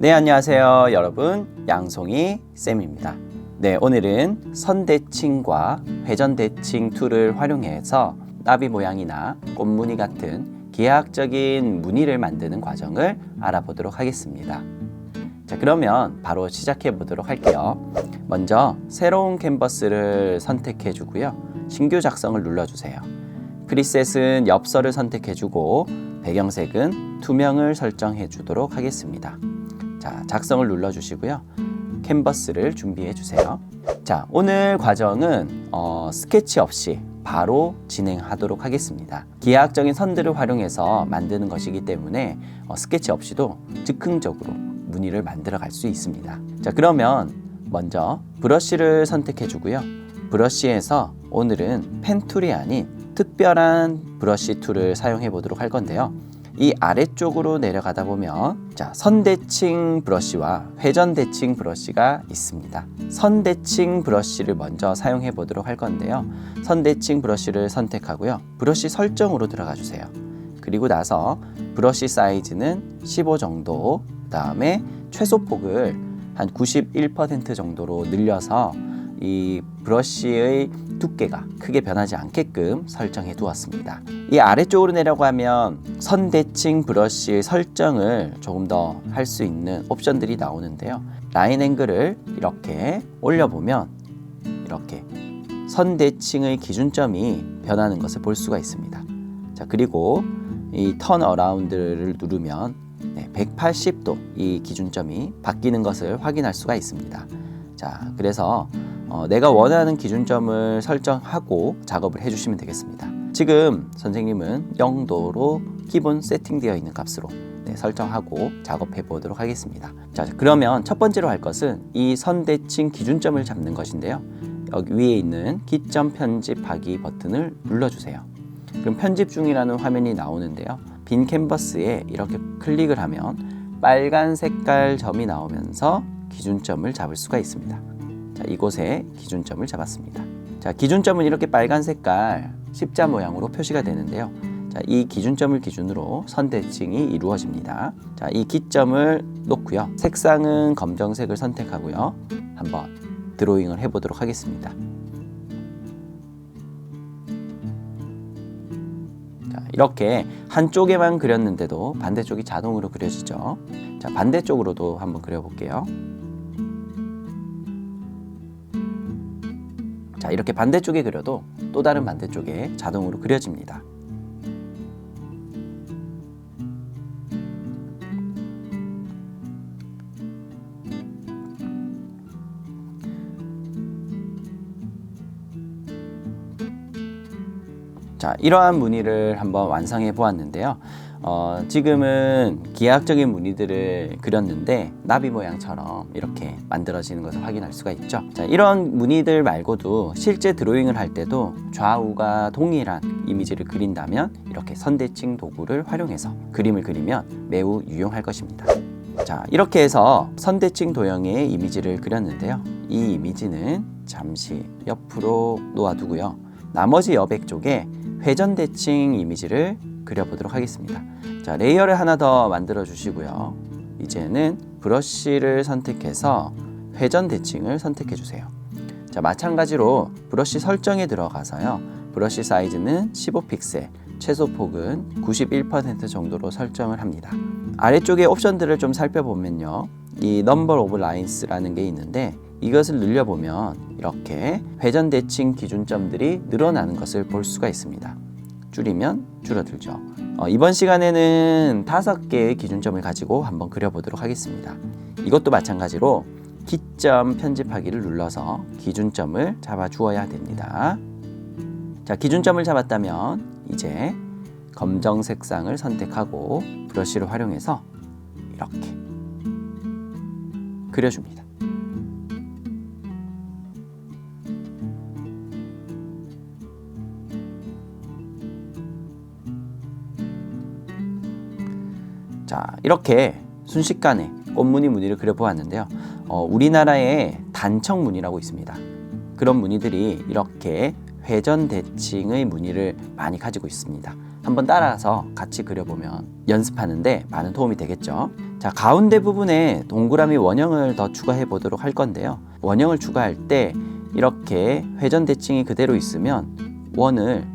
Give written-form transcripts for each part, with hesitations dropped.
네, 안녕하세요 여러분, 양송이 쌤입니다. 네, 오늘은 선대칭과 회전대칭 툴을 활용해서 나비 모양이나 꽃무늬 같은 기하학적인 무늬를 만드는 과정을 알아보도록 하겠습니다. 자, 그러면 바로 시작해 보도록 할게요. 먼저 새로운 캔버스를 선택해 주고요, 신규 작성을 눌러주세요. 프리셋은 엽서를 선택해 주고 배경색은 투명을 설정해 주도록 하겠습니다. 자, 작성을 눌러 주시고요, 캔버스를 준비해 주세요. 자, 오늘 과정은 스케치 없이 바로 진행하도록 하겠습니다. 기하학적인 선들을 활용해서 만드는 것이기 때문에 스케치 없이도 즉흥적으로 무늬를 만들어 갈 수 있습니다. 자, 그러면 먼저 브러쉬를 선택해 주고요, 브러쉬에서 오늘은 펜 툴이 아닌 특별한 브러쉬 툴을 사용해 보도록 할 건데요, 이 아래쪽으로 내려가다 보면 자, 선대칭 브러쉬와 회전대칭 브러쉬가 있습니다. 선대칭 브러쉬를 먼저 사용해 보도록 할 건데요, 선대칭 브러쉬를 선택하고요, 브러쉬 설정으로 들어가 주세요. 그리고 나서 브러쉬 사이즈는 15 정도, 그 다음에 최소폭을 한 91% 정도로 늘려서 이 브러쉬의 두께가 크게 변하지 않게끔 설정해 두었습니다. 이 아래쪽으로 내려가면 선대칭 브러쉬의 설정을 조금 더 할 수 있는 옵션들이 나오는데요, 라인 앵글을 이렇게 올려보면 이렇게 선대칭의 기준점이 변하는 것을 볼 수가 있습니다. 자, 그리고 이 턴 어라운드를 누르면 180도 이 기준점이 바뀌는 것을 확인할 수가 있습니다. 자, 그래서 내가 원하는 기준점을 설정하고 작업을 해주시면 되겠습니다. 지금 선생님은 0도로 기본 세팅되어 있는 값으로 설정하고 작업해 보도록 하겠습니다. 자, 그러면 첫 번째로 할 것은 이 선대칭 기준점을 잡는 것인데요, 여기 위에 있는 기점 편집하기 버튼을 눌러주세요. 그럼 편집 중이라는 화면이 나오는데요, 빈 캔버스에 이렇게 클릭을 하면 빨간 색깔 점이 나오면서 기준점을 잡을 수가 있습니다. 자, 이곳에 기준점을 잡았습니다. 자, 기준점은 이렇게 빨간 색깔 십자 모양으로 표시가 되는데요, 자, 이 기준점을 기준으로 선대칭이 이루어집니다. 자, 이 기점을 놓고요, 색상은 검정색을 선택하고요, 한번 드로잉을 해보도록 하겠습니다. 자, 이렇게 한쪽에만 그렸는데도 반대쪽이 자동으로 그려지죠. 자, 반대쪽으로도 한번 그려볼게요. 자, 이렇게 반대쪽에 그려도 또 다른 반대쪽에 자동으로 그려집니다. 자, 이러한 무늬를 한번 완성해 보았는데요, 지금은 기하학적인 무늬들을 그렸는데 나비 모양처럼 이렇게 만들어지는 것을 확인할 수가 있죠. 자, 이런 무늬들 말고도 실제 드로잉을 할 때도 좌우가 동일한 이미지를 그린다면 이렇게 선대칭 도구를 활용해서 그림을 그리면 매우 유용할 것입니다. 자, 이렇게 해서 선대칭 도형의 이미지를 그렸는데요, 이 이미지는 잠시 옆으로 놓아두고요, 나머지 여백 쪽에 회전대칭 이미지를 그려보도록 하겠습니다. 자, 레이어를 하나 더 만들어 주시고요, 이제는 브러쉬를 선택해서 회전대칭을 선택해 주세요. 자, 마찬가지로 브러쉬 설정에 들어가서요, 브러쉬 사이즈는 15픽셀, 최소폭은 91% 정도로 설정을 합니다. 아래쪽에 옵션들을 좀 살펴보면요, 이 넘버 오브 라인스라는 게 있는데 이것을 늘려보면 이렇게 회전대칭 기준점들이 늘어나는 것을 볼 수가 있습니다. 줄이면 줄어들죠. 이번 시간에는 5개의 기준점을 가지고 한번 그려보도록 하겠습니다. 이것도 마찬가지로 기점 편집하기를 눌러서 기준점을 잡아 주어야 됩니다. 자, 기준점을 잡았다면 이제 검정 색상을 선택하고 브러쉬를 활용해서 이렇게 그려줍니다. 자, 이렇게 순식간에 꽃무늬 무늬를 그려보았는데요, 우리나라에 단청 무늬라고 있습니다. 그런 무늬들이 이렇게 회전 대칭의 무늬를 많이 가지고 있습니다. 한번 따라서 같이 그려보면 연습하는데 많은 도움이 되겠죠. 자, 가운데 부분에 동그라미 원형을 더 추가해 보도록 할 건데요. 원형을 추가할 때 이렇게 회전 대칭이 그대로 있으면 원을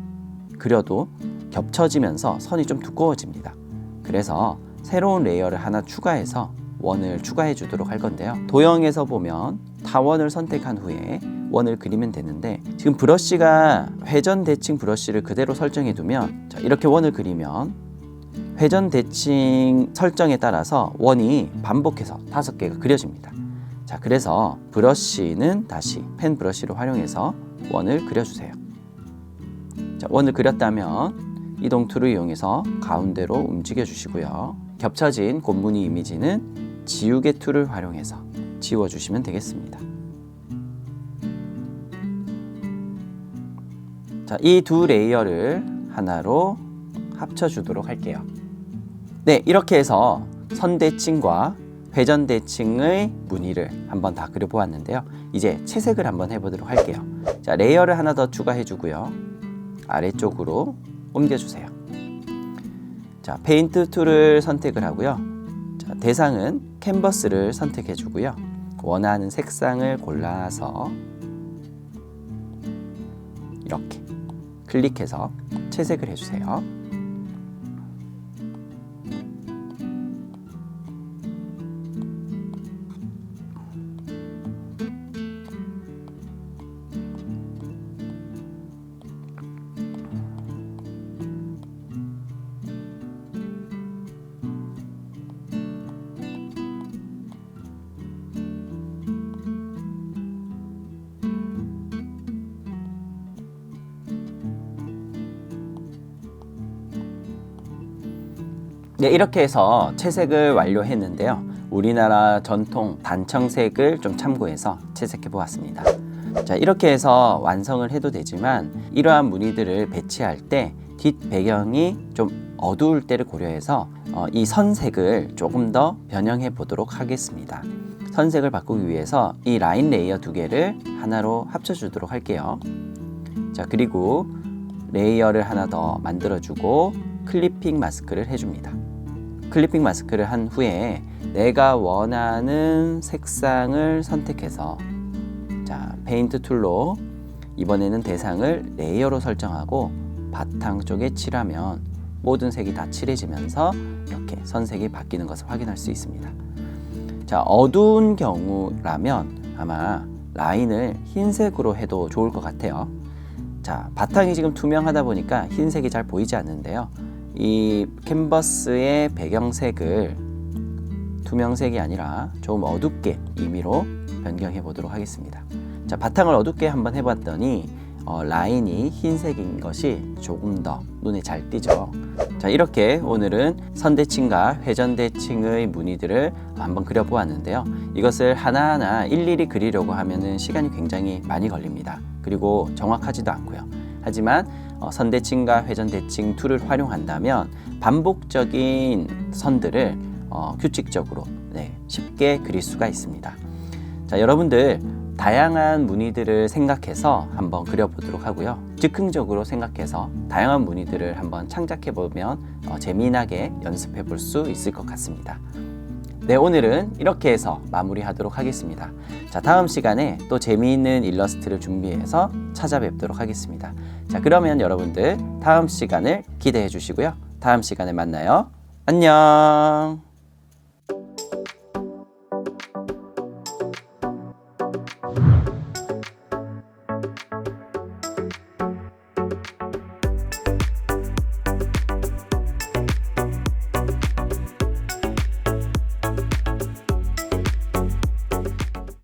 그려도 겹쳐지면서 선이 좀 두꺼워집니다. 그래서 새로운 레이어를 하나 추가해서 원을 추가해 주도록 할 건데요. 도형에서 보면 타원을 선택한 후에 원을 그리면 되는데, 지금 브러쉬가 회전 대칭 브러쉬를 그대로 설정해 두면, 자, 이렇게 원을 그리면 회전 대칭 설정에 따라서 원이 반복해서 5개가 그려집니다. 자, 그래서 브러쉬는 다시 펜 브러쉬를 활용해서 원을 그려주세요. 자, 원을 그렸다면 이동 툴을 이용해서 가운데로 움직여 주시고요. 겹쳐진 곰무늬 이미지는 지우개 툴을 활용해서 지워 주시면 되겠습니다. 자, 이 두 레이어를 하나로 합쳐 주도록 할게요. 네, 이렇게 해서 선대칭과 회전대칭의 무늬를 한번 다 그려보았는데요. 이제 채색을 한번 해보도록 할게요. 자, 레이어를 하나 더 추가해 주고요. 아래쪽으로 옮겨주세요. 자, 페인트 툴을 선택을 하고요. 자, 대상은 캔버스를 선택해 주고요. 원하는 색상을 골라서 이렇게 클릭해서 채색을 해주세요. 네, 이렇게 해서 채색을 완료했는데요. 우리나라 전통 단청색을 좀 참고해서 채색해 보았습니다. 자, 이렇게 해서 완성을 해도 되지만 이러한 무늬들을 배치할 때 뒷 배경이 좀 어두울 때를 고려해서 이 선색을 조금 더 변형해 보도록 하겠습니다. 선색을 바꾸기 위해서 이 라인 레이어 2개를 하나로 합쳐 주도록 할게요. 자, 그리고 레이어를 하나 더 만들어 주고 클리핑 마스크를 해줍니다. 클리핑 마스크를 한 후에 내가 원하는 색상을 선택해서, 자, 페인트 툴로 이번에는 대상을 레이어로 설정하고 바탕 쪽에 칠하면 모든 색이 다 칠해지면서 이렇게 선색이 바뀌는 것을 확인할 수 있습니다. 자, 어두운 경우라면 아마 라인을 흰색으로 해도 좋을 것 같아요. 자, 바탕이 지금 투명하다 보니까 흰색이 잘 보이지 않는데요. 이 캔버스의 배경색을 투명색이 아니라 좀 어둡게 임의로 변경해 보도록 하겠습니다. 자, 바탕을 어둡게 한번 해봤더니 라인이 흰색인 것이 조금 더 눈에 잘 띄죠. 자, 이렇게 오늘은 선대칭과 회전대칭의 무늬들을 한번 그려보았는데요. 이것을 하나하나 일일이 그리려고 하면은 시간이 굉장히 많이 걸립니다. 그리고 정확하지도 않고요. 하지만 선대칭과 회전대칭 툴을 활용한다면 반복적인 선들을 규칙적으로 쉽게 그릴 수가 있습니다. 자, 여러분들 다양한 무늬들을 생각해서 한번 그려보도록 하고요. 즉흥적으로 생각해서 다양한 무늬들을 한번 창작해보면 재미나게 연습해 볼 수 있을 것 같습니다. 네, 오늘은 이렇게 해서 마무리하도록 하겠습니다. 자, 다음 시간에 또 재미있는 일러스트를 준비해서 찾아뵙도록 하겠습니다. 자, 그러면 여러분들 다음 시간을 기대해 주시고요. 다음 시간에 만나요. 안녕.